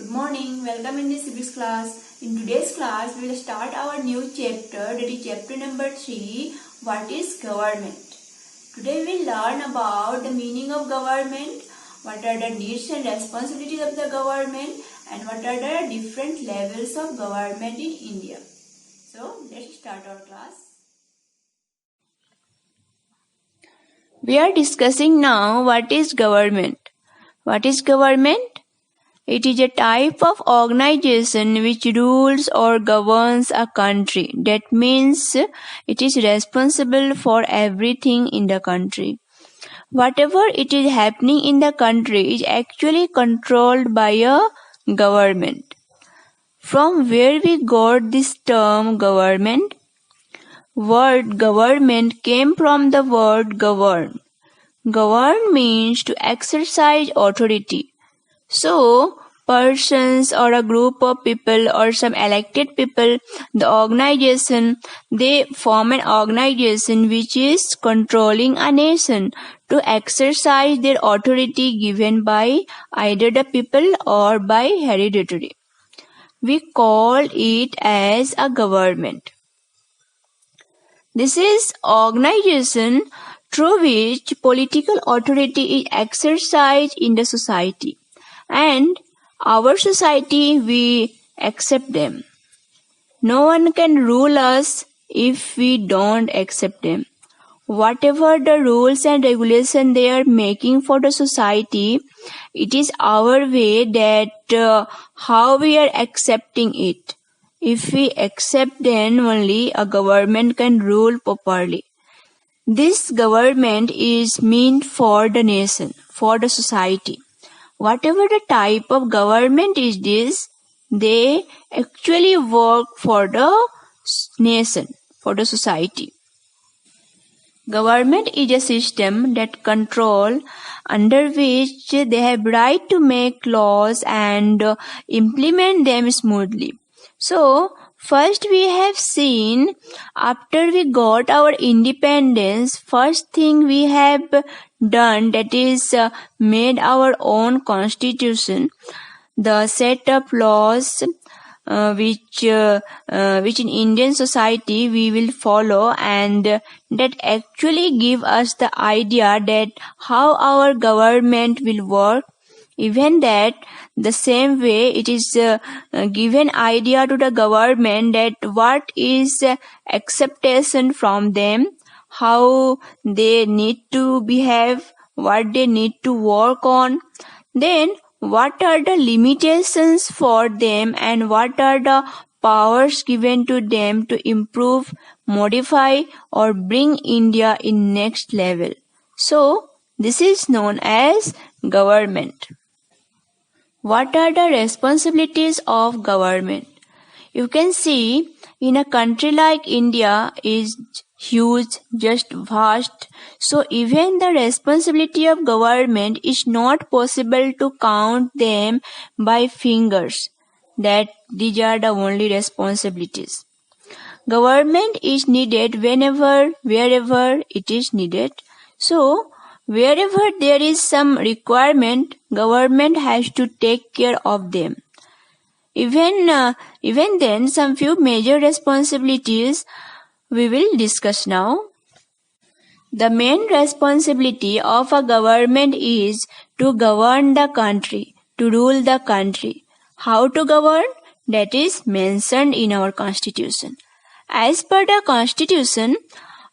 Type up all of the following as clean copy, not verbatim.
Good morning, welcome in this civics class. In today's class, we will start our new chapter, that is chapter number 3, what is government. Today we will learn about the meaning of government, what are the needs and responsibilities of the government, and what are the different levels of government in India. So, let's start our class. We are discussing now what is government. What is government? It is a type of organization which rules or governs a country. That means it is responsible for everything in the country. Whatever it is happening in the country is actually controlled by a government. From where we got this term government? Word government came from the word govern. Govern means to exercise authority. So, persons or a group of people or some elected people, the organization, they form an organization which is controlling a nation to exercise their authority given by either the people or by hereditary. We call it as a government. This is organization through which political authority is exercised in the society. And our society, we accept them. No one can rule us if we don't accept them. Whatever the rules and regulations they are making for the society, it is our way that how we are accepting it. If we accept, then only a government can rule properly. This government is meant for the nation, for the society. Whatever the type of government is this, they actually work for the nation, for the society. Government is a system that control under which they have right to make laws and implement them smoothly. So, first we have seen after we got our independence, first thing we have done, that is made our own constitution, the set of laws which in Indian society we will follow, and that actually give us the idea that how our government will work. Even that, the same way it is given idea to the government that what is acceptation from them, how they need to behave, what they need to work on, then what are the limitations for them and what are the powers given to them to improve, modify or bring India in next level. So, this is known as government. What are the responsibilities of government? You can see in a country like India is huge, just vast. So even the responsibility of government is not possible to count them by fingers. That these are the only responsibilities. Government is needed whenever, wherever it is needed. So wherever there is some requirement, government has to take care of them. Even then, some few major responsibilities we will discuss now. The main responsibility of a government is to govern the country, to rule the country. How to govern? That is mentioned in our constitution. As per the constitution,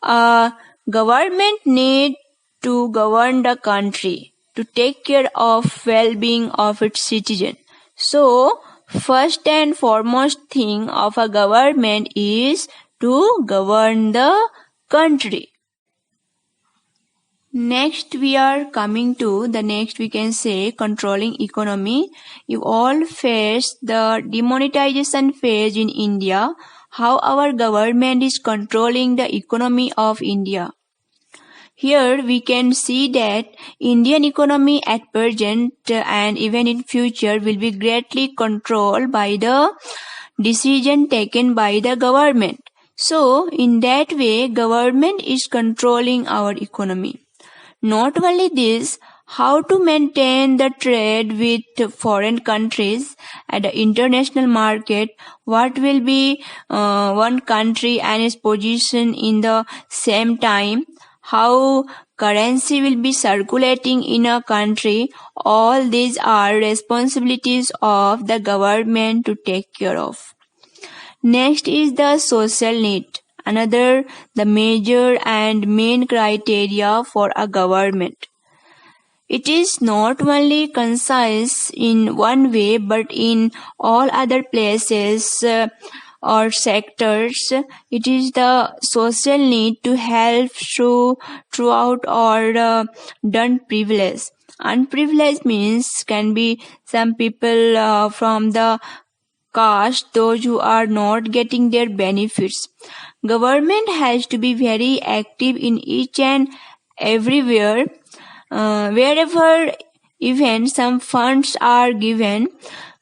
government need to govern the country, to take care of well-being of its citizen. So, first and foremost thing of a government is to govern the country. Next we are coming to the next, we can say, controlling economy. You all face the demonetization phase in India, how our government is controlling the economy of India. Here we can see that Indian economy at present and even in future will be greatly controlled by the decision taken by the government. So in that way, government is controlling our economy. Not only this, how to maintain the trade with foreign countries at the international market, what will be one country and its position in the same time, how currency will be circulating in a country. All these are responsibilities of the government to take care of. Next is the social need, another the major and main criteria for a government. It is not only concise in one way but in all other places or sectors. It is the social need to help throughout or done privilege. Unprivileged means can be some people from the caste, those who are not getting their benefits. Government has to be very active in each and everywhere. Wherever even some funds are given,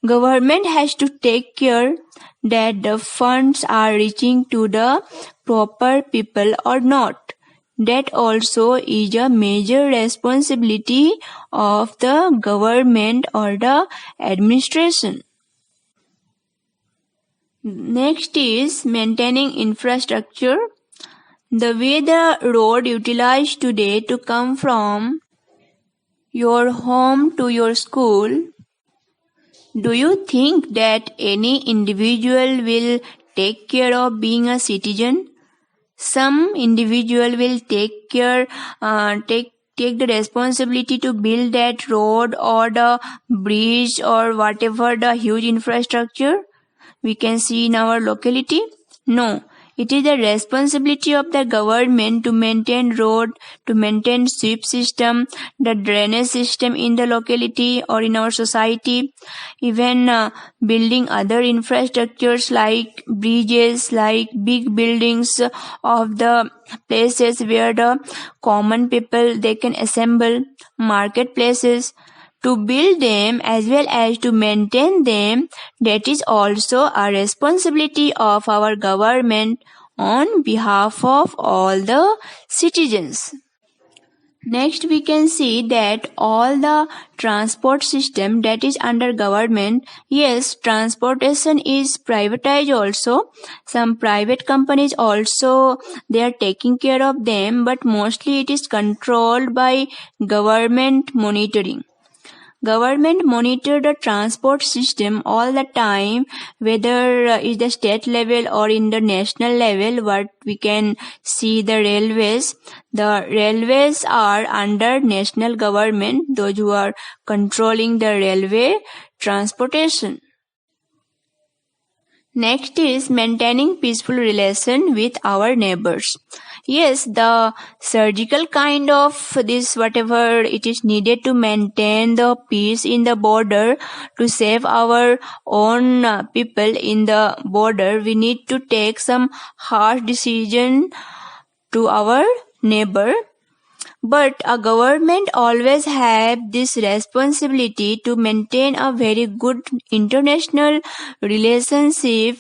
government has to take care that the funds are reaching to the proper people or not. That also is a major responsibility of the government or the administration. Next is maintaining infrastructure. The way the road utilized today to come from your home to your school, do you think that any individual will take care of being a citizen? Some individual will take the responsibility to build that road or the bridge or whatever the huge infrastructure we can see in our locality? No. It is the responsibility of the government to maintain road, to maintain sweep system, the drainage system in the locality or in our society, even building other infrastructures like bridges, like big buildings of the places where the common people they can assemble, marketplaces. To build them as well as to maintain them, that is also a responsibility of our government on behalf of all the citizens. Next we can see that all the transport system that is under government, yes, transportation is privatized also. Some private companies also they are taking care of them, but mostly it is controlled by government monitoring. Government monitor the transport system all the time, whether is the state level or in the national level. What we can see the railways. The railways are under national government, those who are controlling the railway transportation. Next is maintaining peaceful relation with our neighbors. Yes, the surgical kind of this whatever it is needed to maintain the peace in the border, to save our own people in the border, we need to take some harsh decision to our neighbor. But a government always have this responsibility to maintain a very good international relationship,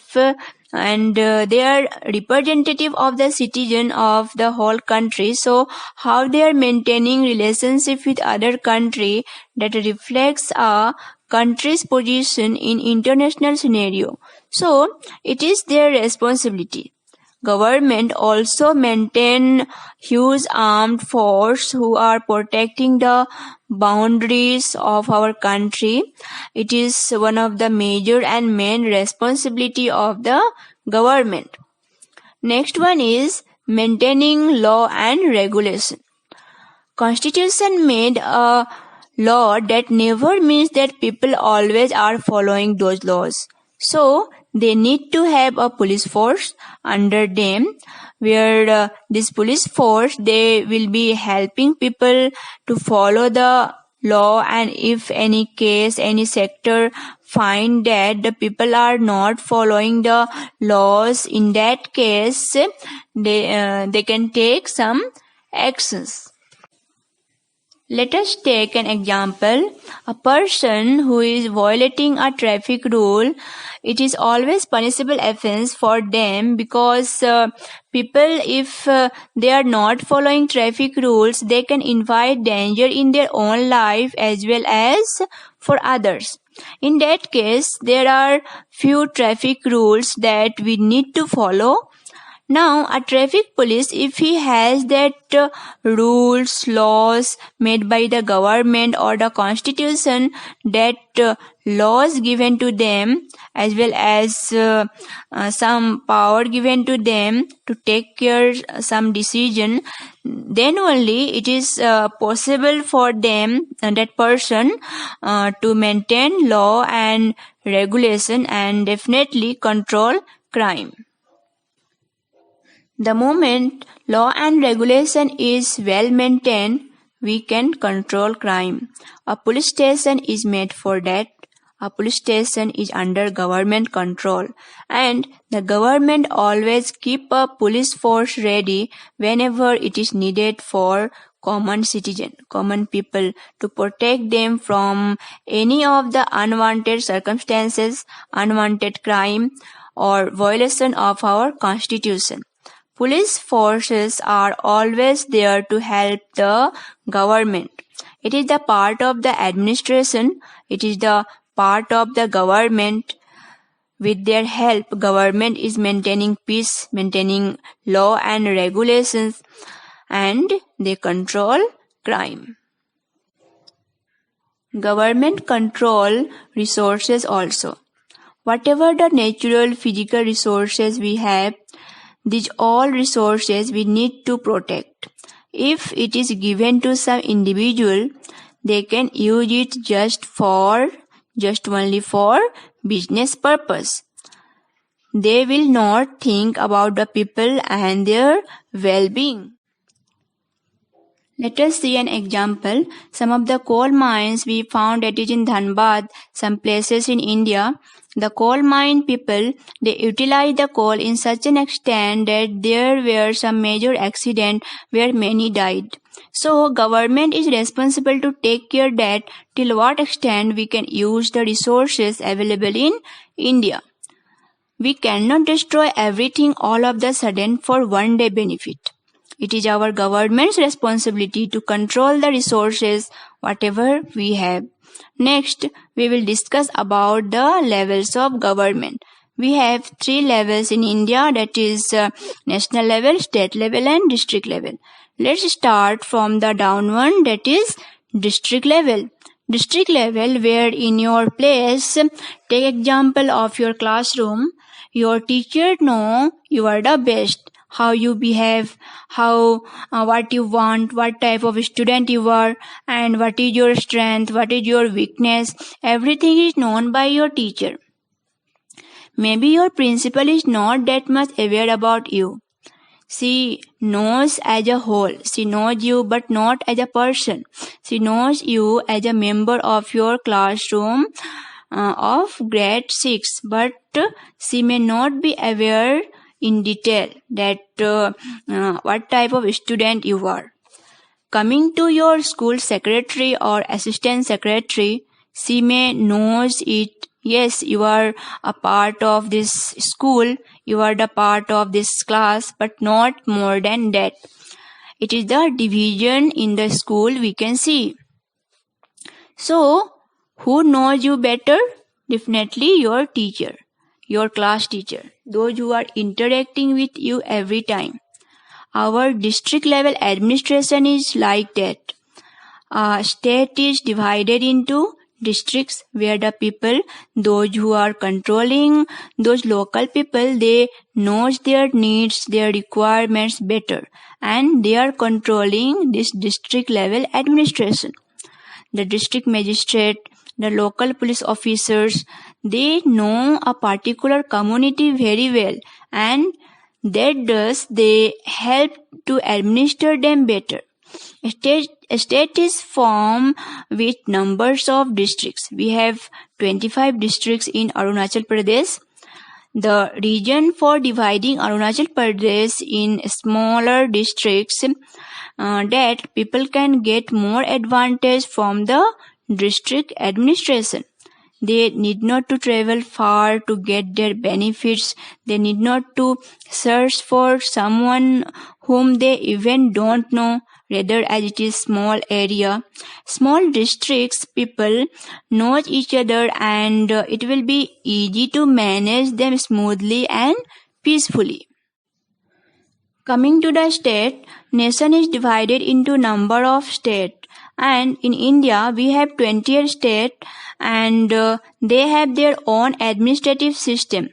and they are representative of the citizen of the whole country. So how they are maintaining relationship with other country, that reflects a country's position in international scenario. So it is their responsibility. Government also maintain huge armed force who are protecting the boundaries of our country. It is one of the major and main responsibility of the government. Next one is maintaining law and regulation. Constitution made a law that never means that people always are following those laws. So they need to have a police force under them, where this police force they will be helping people to follow the law, and if any case, any sector find that the people are not following the laws, in that case they can take some actions. Let us take an example. A person who is violating a traffic rule, it is always punishable offense for them because people, if they are not following traffic rules, they can invite danger in their own life as well as for others. In that case, there are few traffic rules that we need to follow. Now, a traffic police, if he has that rules, laws made by the government or the constitution, that laws given to them, as well as some power given to them to take care some decision, then only it is possible for them and that person to maintain law and regulation and definitely control crime. The moment law and regulation is well maintained, we can control crime. A police station is made for that. A police station is under government control, and the government always keep a police force ready whenever it is needed for common citizen, common people, to protect them from any of the unwanted circumstances, unwanted crime or violation of our constitution. Police forces are always there to help the government. It is the part of the administration. It is the part of the government. With their help, government is maintaining peace, maintaining law and regulations, and they control crime. Government control resources also. Whatever the natural physical resources we have, these all resources we need to protect. If it is given to some individual, they can use it just only for business purpose. They will not think about the people and their well-being. Let us see an example. Some of the coal mines we found that is in Dhanbad, some places in India. The coal mine people, they utilize the coal in such an extent that there were some major accident where many died. So government is responsible to take care that till what extent we can use the resources available in India. We cannot destroy everything all of the sudden for one day benefit. It is our government's responsibility to control the resources whatever we have. Next, we will discuss about the levels of government. We have 3 levels in India, that is national level, state level and district level. Let's start from the down one, that is district level. District level, where in your place, take example of your classroom, your teacher know you are the best. How you behave, what you want, what type of student you are, and what is your strength, what is your weakness. Everything is known by your teacher. Maybe your principal is not that much aware about you. She knows as a whole. She knows you but not as a person. She knows you as a member of your classroom of grade 6, but she may not be aware in detail that what type of student you are. Coming to your school secretary or assistant secretary, she may knows it. Yes, you are a part of this school, you are the part of this class, but not more than that. It is the division in the school we can see. So, who knows you better? Definitely your teacher, your class teacher, those who are interacting with you every time. Our district level administration is like that. State is divided into districts where the people, those who are controlling those local people, they knows their needs, their requirements better, and they are controlling this district level administration. The district magistrate, the local police officers, they know a particular community very well, and that does they help to administer them better. A state is formed with numbers of districts. We have 25 districts in Arunachal Pradesh. the reason for dividing Arunachal Pradesh in smaller districts that people can get more advantage from the district administration. They need not to travel far to get their benefits. They need not to search for someone whom they even don't know. Rather, as it is small area, small districts, people know each other, and it will be easy to manage them smoothly and peacefully. Coming to the state, nation is divided into number of states, and in India we have 28 states, and they have their own administrative system.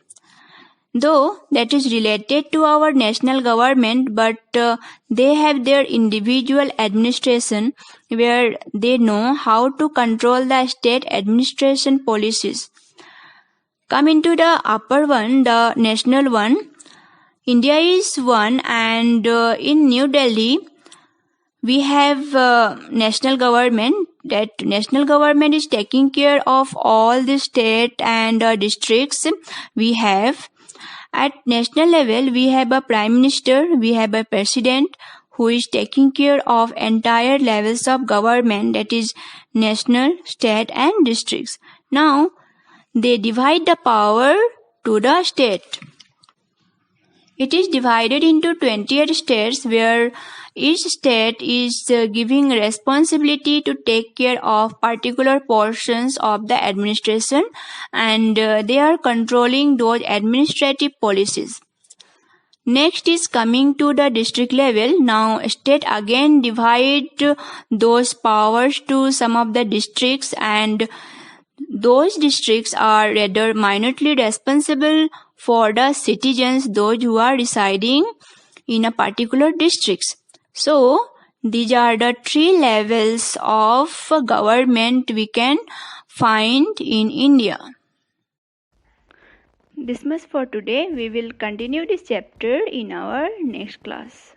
Though that is related to our national government, but they have their individual administration where they know how to control the state administration policies. Coming to the upper one, the national one, India is one, and in New Delhi we have national government. That national government is taking care of all the state and districts we have. At national level, we have a prime minister, we have a president who is taking care of entire levels of government, that is national, state and districts. Now, they divide the power to the state. It is divided into 28 states where each state is giving responsibility to take care of particular portions of the administration, and they are controlling those administrative policies. Next is coming to the district level. Now state again divide those powers to some of the districts, and those districts are rather minorly responsible for the citizens, those who are residing in a particular district. So, these are the 3 levels of government we can find in India. This much for today. We will continue this chapter in our next class.